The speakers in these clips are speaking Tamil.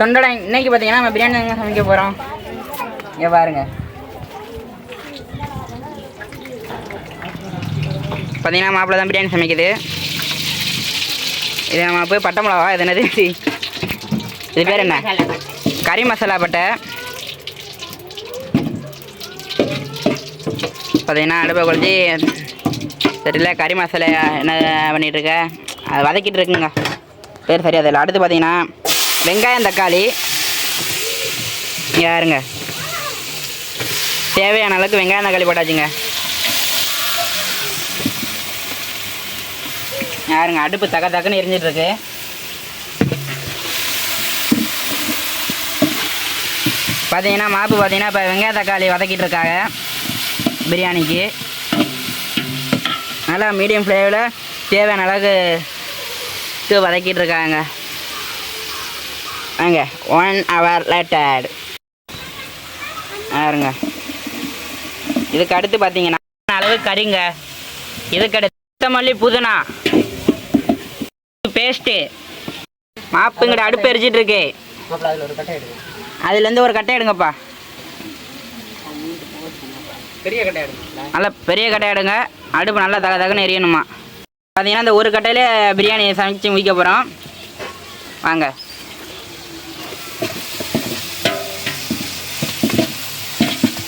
தொண்டடை இன்னைக்கு பார்த்தீங்கன்னா நம்ம பிரியாணி தாங்க சமைக்க போகிறோம். இங்கே பாருங்க, பார்த்தீங்கன்னா மாப்பிள்ளை தான் பிரியாணி சமைக்குது. இது நம்ம போய் பட்டை மிளகா, இது என்னது, இது பேர் என்ன, கறி மசாலா பட்டை. பார்த்தீங்கன்னா அடுப்பை கொளுத்தி சரியில்ல கறி மசாலா என்ன பண்ணிகிட்ருக்க, அது வதக்கிட்டு இருக்குங்க, பேர் சரியா தெரியல. அடுத்து பார்த்தீங்கன்னா வெங்காயம் தக்காளி யாருங்க தேவையான அளவுக்கு வெங்காயம் தக்காளி போட்டாச்சுங்க. யாருங்க அடுப்பு தக்கன்னு எரிஞ்சிட்ருக்கு. பார்த்தீங்கன்னா மாப்பு பார்த்தீங்கன்னா இப்போ வெங்காய தக்காளி வதக்கிட்டு இருக்காங்க பிரியாணிக்கு. நல்லா மீடியம் ஃப்ளேமில் தேவையான அளவுக்கு வதக்கிட்டு இருக்காங்க. அங்க 1 hour லேட்டட் பாருங்க. இதுக்கு அடுத்து பார்த்தீங்கன்னா அளவு கறிங்க. இதுக்கு அடுத்து கொத்தமல்லி புதினா பேஸ்ட்டு. மாப்புங்கிட்ட அடுப்பு எரிச்சிட்டு இருக்கு. அதுலேருந்து ஒரு கட்டை எடுங்கப்பா, பெரிய கட்டை எடுங்க, நல்லா பெரிய கட்டை எடுங்க. அடுப்பு நல்லா தகன்னு எரியணுமா. பார்த்தீங்கன்னா இந்த ஒரு கட்டையிலே பிரியாணி சமைச்சு முடிக்க போகிறோம். வாங்க.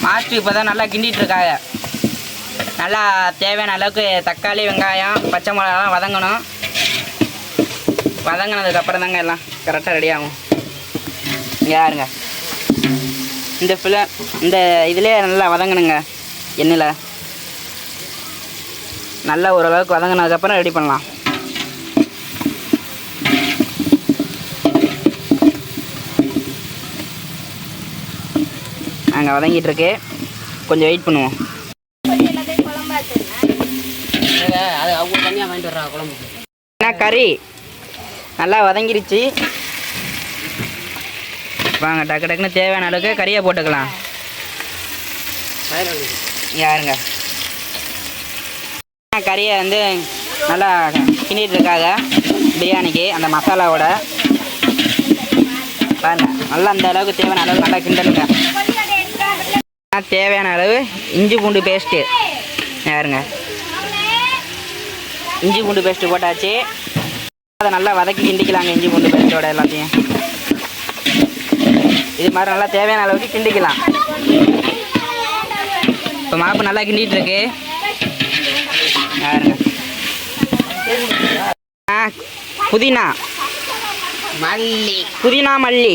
மாஸ்டர் இப்போ தான் நல்லா கிண்டிகிட்டு இருக்காங்க. நல்லா தேவையான அளவுக்கு தக்காளி வெங்காயம் பச்சை மிளகாலாம் வதங்கணும். வதங்கினதுக்கப்புறம் தாங்க எல்லாம் கரெக்டாக ரெடி ஆகும். இங்கே யாருங்க இந்த இதிலே நல்லா வதங்கணுங்க. எண்ணெயில் நல்லா ஓரளவுக்கு வதங்கினதுக்கப்புறம் ரெடி பண்ணலாம். நாங்கள் வதங்கிட்டுருக்கு, கொஞ்சம் வெயிட் பண்ணுவோம். கறி நல்லா வதங்கிருச்சு. வாங்க டக்குன்னு தேவையான அளவுக்கு கறியை போட்டுக்கலாம். யாருங்க கறியை வந்து நல்லா கிண்டிட்டு இருக்காங்க பிரியாணிக்கு அந்த மசாலாவோட. பாருங்க நல்லா அந்த அளவுக்கு தேவையான அளவு நல்லா கிண்டலுங்க. தேவையான அளவு இஞ்சி பூண்டு பேஸ்ட்டு. யாருங்க இஞ்சி பூண்டு பேஸ்ட்டு போட்டாச்சு. அதை நல்லா வதக்கி கிண்டிக்கலாங்க. இஞ்சி பூண்டு பேஸ்ட்டோட எல்லாத்தையும் இது மாதிரி நல்லா தேவையான அளவுக்கு கிண்டிக்கலாம். இப்போ மாப்பு நல்லா கிண்டிகிட்டு இருக்கு. யாருங்க புதினா மல்லி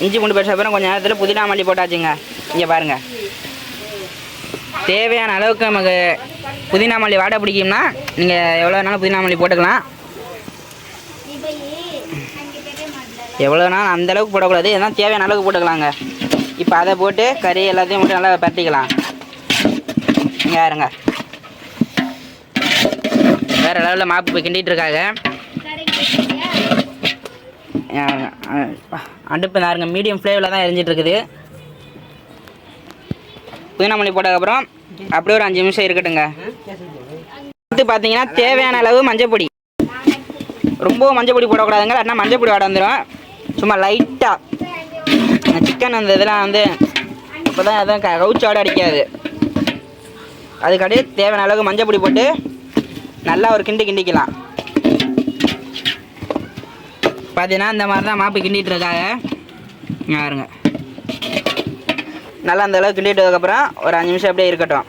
இஞ்சி பூண்டு பேஸ்ட் அப்புறம் கொஞ்சம் நேரத்தில் புதினா மல்லி போட்டாச்சுங்க. இங்கே பாருங்கள், தேவையான அளவுக்கு நமக்கு புதினா மல்லி வாடை பிடிக்கும்னா நீங்கள் எவ்வளோ வேணாலும் புதினா மல்லி போட்டுக்கலாம். எவ்வளோ வேணாலும் அந்தளவுக்கு போடக்கூடாது, எதனால் தேவையான அளவுக்கு போட்டுக்கலாங்க. இப்போ அதை போட்டு கறி எல்லாத்தையும் போட்டு நல்லா பரட்டிக்கலாம். இங்கே யாருங்க வேறு லெவலில் மாப்பு போய் கிண்டிகிட்டு இருக்காங்க. அடுப்பு நாருங்க மீடியம் ஃப்ளேமில் தான் எரிஞ்சிட்ருக்குது. புதினா மல்லி போட்டதுக்கப்புறம் அப்படியே ஒரு 5 நிமிஷம் இருக்கட்டுங்க. அடுத்து பார்த்தீங்கன்னா தேவையான அளவு மஞ்சப்பொடி. ரொம்ப மஞ்சப்பொடி போடக்கூடாதுங்க, இல்லைன்னா மஞ்சப்பொடி வாட வந்துடும். சும்மா லைட்டாக சிக்கன் அந்த இதெல்லாம் வந்து அப்போ தான் எதுவும் கவுச்சாடு அடிக்காது. அதுக்கடியே தேவையான அளவுக்கு மஞ்சப்பொடி போட்டு நல்லா ஒரு கிண்டிக்கலாம். பார்த்தீங்கன்னா இந்த மாதிரி தான் மாப்பு கிண்டிகிட்டு இருக்காங்க. யாருங்க நல்லா அந்த அளவுக்கு கிண்டிட்டதுக்கப்புறம் ஒரு 5 நிமிஷம் அப்படியே இருக்கட்டும்.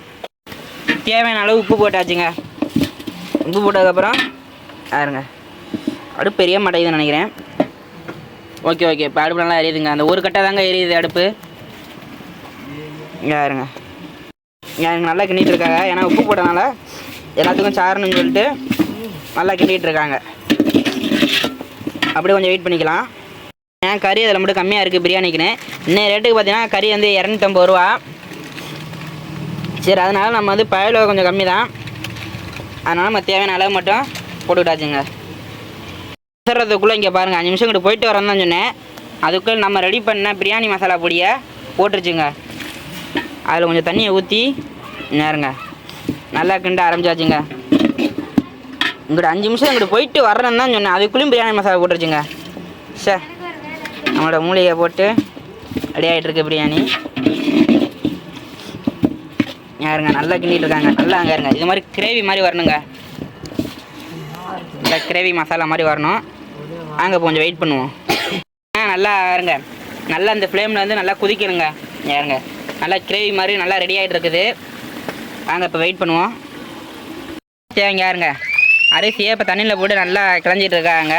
தேவையான அளவு உப்பு போட்டாச்சுங்க. உப்பு போட்டதுக்கப்புறம் யாருங்க அடுப்பு பெரிய மாட்டேங்குதுன்னு நினைக்கிறேன். ஓகே இப்போ அடுப்பு நல்லா எரியுதுங்க. அந்த ஒரு கட்டை தாங்க எரியுது அடுப்பு. யாருங்க நல்லா கிண்டிகிட்டு இருக்காங்க. ஏன்னா உப்பு போட்டனால எல்லாத்துக்கும் சாரணும்னு சொல்லிட்டு நல்லா கிண்டிகிட்டு இருக்காங்க. அப்படியே கொஞ்சம் வெயிட் பண்ணிக்கலாம். ஏன் கறி அதில் மட்டும் கம்மியாக இருக்குது பிரியாணிக்குன்னு. இன்னும் ரேட்டுக்கு பார்த்தீங்கன்னா கறி வந்து 250 ரூபா. சரி, அதனால் நம்ம வந்து பயல கொஞ்சம் கம்மி தான். அதனால் நம்ம தேவையான அளவு மட்டும் போட்டுக்கிட்டாச்சுங்க. வர்றதுக்குள்ளே இங்கே பாருங்கள் 5 நிமிஷம் கிட்ட போயிட்டு வரோன்னு தான் சொன்னேன். அதுக்குள்ளே நம்ம ரெடி பண்ண பிரியாணி மசாலா பொடியை போட்டுருச்சுங்க. அதில் கொஞ்சம் தண்ணியை ஊற்றி நேருங்க நல்லா கிண்ட ஆரம்பிச்சாச்சுங்க. இங்கிட்ட 5 நிமிஷம் இங்கிட்ட போயிட்டு வர்றேன்னு தான் சொன்னேன். அதுக்குள்ளேயும் பிரியாணி மசாலா போட்டுருச்சுங்க. சார் நம்மளோட மூலிகை போட்டு ரெடி ஆகிட்டு இருக்கு பிரியாணி. யாருங்க நல்லா கிண்டிட்டு இருக்காங்க. நல்லா அங்கே இருங்க. இது மாதிரி கிரேவி மாதிரி வரணுங்க. இந்த கிரேவி மசாலா மாதிரி வரணும். அங்கே கொஞ்சம் வெயிட் பண்ணுவோம். நல்லா இருங்க. நல்லா அந்த ஃப்ளேமில் வந்து நல்லா குதிக்கணுங்க. யாருங்க நல்லா கிரேவி மாதிரி நல்லா ரெடி ஆகிட்டு இருக்குது. வாங்க இப்போ வெயிட் பண்ணுவோம். சரிங்க யாருங்க அரிசியை இப்போ தண்ணியில் போட்டு நல்லா கிளஞ்சிட்டு இருக்காங்க.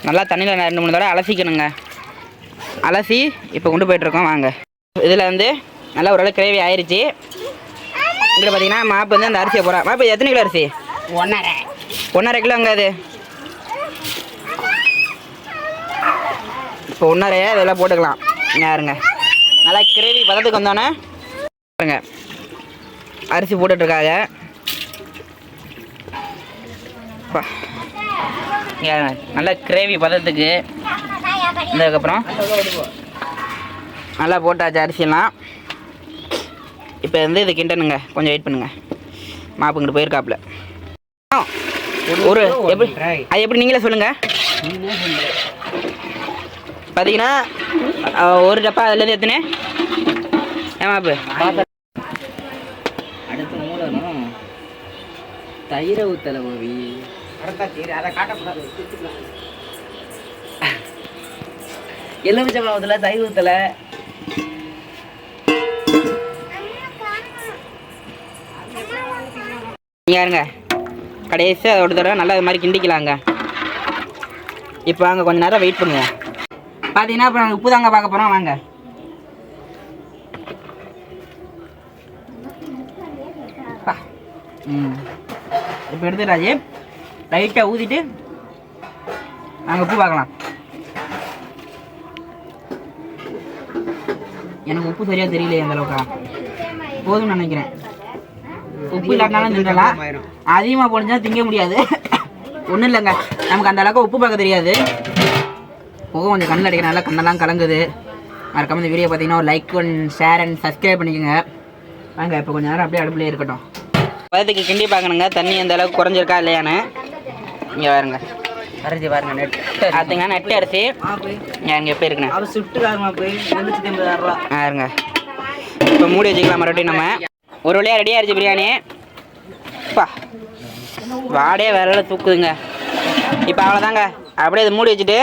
நல்லா தண்ணியில் 2-3 தடவை அலசிக்கணுங்க. அலசி இப்போ கொண்டு போயிட்டுருக்கோம். வாங்க இதில் வந்து நல்லா ஓரளவு கிரேவி ஆயிடுச்சு. இங்கே பார்த்தீங்கன்னா மாப்பு வந்து அந்த அரிசியை போகிறா. மாப்பு எத்தனை கிலோ அரிசி? 1.5 கிலோங்க. அது இப்போ 1.5 இதெல்லாம் போட்டுக்கலாம். யாருங்க நல்லா கிரேவி பதத்துக்கு வந்தோன்னே பாருங்க அரிசி போட்டுட்ருக்காங்க. நல்லா கிரேவி பதத்துக்கு இதுக்கப்புறம் நல்லா போட்டாச்சு அரிசியெல்லாம். இப்போ வந்து இது கிண்டனுங்க. கொஞ்சம் வெயிட் பண்ணுங்க. மாப்புங்கிட்டு போயிருக்காப்புல. ஒரு எப்படி அது எப்படி நீங்களே சொல்லுங்கள். பார்த்தீங்கன்னா ஒரு டப்பா அதுலேருந்து எத்தனை மாப்பு அடுத்து மூடணும். தயிரை ஊற்றலை மாவி. அதை காட்டக்கூடாது. எலுமிச்சம்பழம் ஊற்றலை, தயிர் ஊற்றலை. யாருங்க கடைசி அதோட தடவை நல்லா இது மாதிரி கிண்டிக்கலாங்க. இப்போ வாங்க கொஞ்சம் நேரம் வெயிட் பண்ணுவோம். பார்த்தீங்கன்னா இப்போ நாங்கள் உப்பு தாங்க பார்க்க போகிறோம். வாங்க இப்போ எடுத்துட்டாச்சு. லைட்டாக ஊற்றிட்டு நாங்கள் உப்பு பார்க்கலாம். எனக்கு உப்பு சரியாக தெரியலையே அந்த அளவுக்கா. போதும்னு நினைக்கிறேன். உப்பு இல்லாட்டினாலும் திங்கலாம். அதிகமாக போனிச்சா திங்க முடியாது. ஒன்றும் இல்லைங்க, நமக்கு அந்த அளவுக்கு உப்பு பார்க்க தெரியாது. போக கொஞ்சம் கண்ணில் அடிக்கிற நல்லா கண்ணெல்லாம் கலங்குது. மறக்காம இந்த வீடியோ பார்த்தீங்கன்னா ஒரு like and share and subscribe பண்ணிக்கோங்க. வாங்க இப்போ கொஞ்சம் நேரம் அப்படியே அடுப்புலேயே இருக்கட்டும். பதத்துக்கு கிண்டி பார்க்கணுங்க தண்ணி அந்த அளவுக்கு குறைஞ்சிருக்கா இல்லையான்னு. இங்கே பாருங்க அரிசி பாருங்க. நெட் பார்த்தீங்கன்னா நெட்டு அரிசி இங்கே எப்போ இருக்குண்ணே அவர் சுட்டுக்காரமா போய் 280 ரூபா இருங்க. இப்போ மூடி வச்சுக்கலாம் மறுபடியும். நம்ம ஒரு வழியாக ரெடி ஆயிடுச்சு பிரியாணி. அப்பா வாடே வேற தூக்குதுங்க. இப்போ அவ்வளோதாங்க. அப்படியே இதை மூடி வச்சுட்டு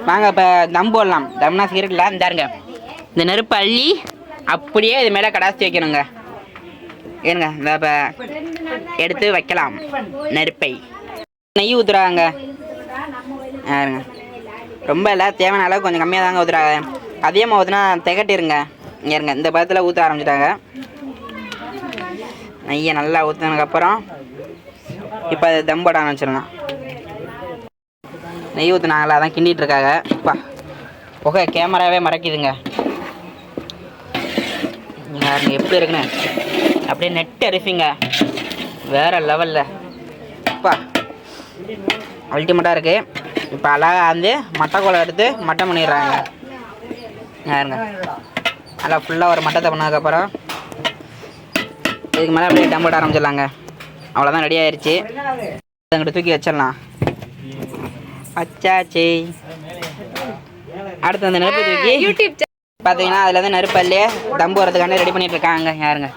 வாங்க இப்போ தம் போடலாம். தம்னா சீரட்டில் இந்தாருங்க. இந்த நெருப்பு அள்ளி அப்படியே இது மேலே கடாசி வைக்கணுங்க. ஏனுங்க இந்த இப்போ எடுத்து வைக்கலாம் நெருப்பை. நெய் ஊற்றுறாங்க. யாருங்க ரொம்ப இல்லை, தேவையான அளவுக்கு கொஞ்சம் கம்மியாக தாங்க ஊற்றுறாங்க. அதிகமாக ஊற்றுனா திகட்டிருங்க. ஏறுங்க இந்த பதத்தில் ஊற்ற ஆரம்பிச்சிட்டாங்க. நெய்யை நல்லா ஊற்றினதுக்கப்புறம் இப்போ அது தம் போட ஆரம்பிச்சிடலாம். நெய் ஊற்றுனாங்களா அதான் கிண்டிகிட்டு இருக்காங்க. அப்பா புகை கேமராவே மறைக்குதுங்க. யாருங்க எப்படி இருக்குன்னு அப்படியே நெட்டு அரிசிங்க வேறு லெவலில். அப்பா அல்டிமேட்டாக இருக்குது. இப்போ அழகாக வந்து மட்டை கோலை எடுத்து மட்டம் பண்ணிடுறாங்க. யாருங்க நல்லா ஃபுல்லாக ஒரு மட்டத்தை பண்ணதுக்கப்புறம் இதுக்கு மேலே அப்படியே டம் போட ஆரம்பிச்சிடலாங்க. அவ்வளோதான் ரெடி ஆயிடுச்சு. அங்கிட்ட தூக்கி வச்சிடலாம். வச்சாச்சு. அடுத்து அந்த நெருப்பு தூக்கி பார்த்தீங்கன்னா அதில் வந்து நெருப்பல்லே தம்பு வரதுக்காண்டி ரெடி பண்ணிட்டு இருக்காங்க. யாருங்க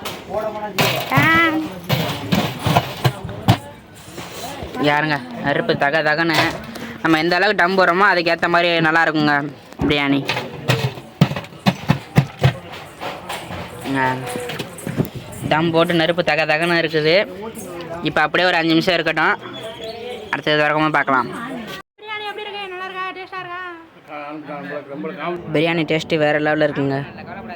யாருங்க நெருப்பு தகன்னு நம்ம எந்த அளவுக்கு டம் போடுறோமோ அதுக்கேற்ற மாதிரி நல்லா இருக்குங்க பிரியாணி. தம் போட்டு நெருப்பு தகன்னு இருக்குது. இப்போ அப்படியே ஒரு 5 நிமிஷம் இருக்கட்டும். அடுத்தது வரக்கமாக பார்க்கலாம். பிரியாணி டேஸ்ட்டு வேறு லெவலில் இருக்குங்க.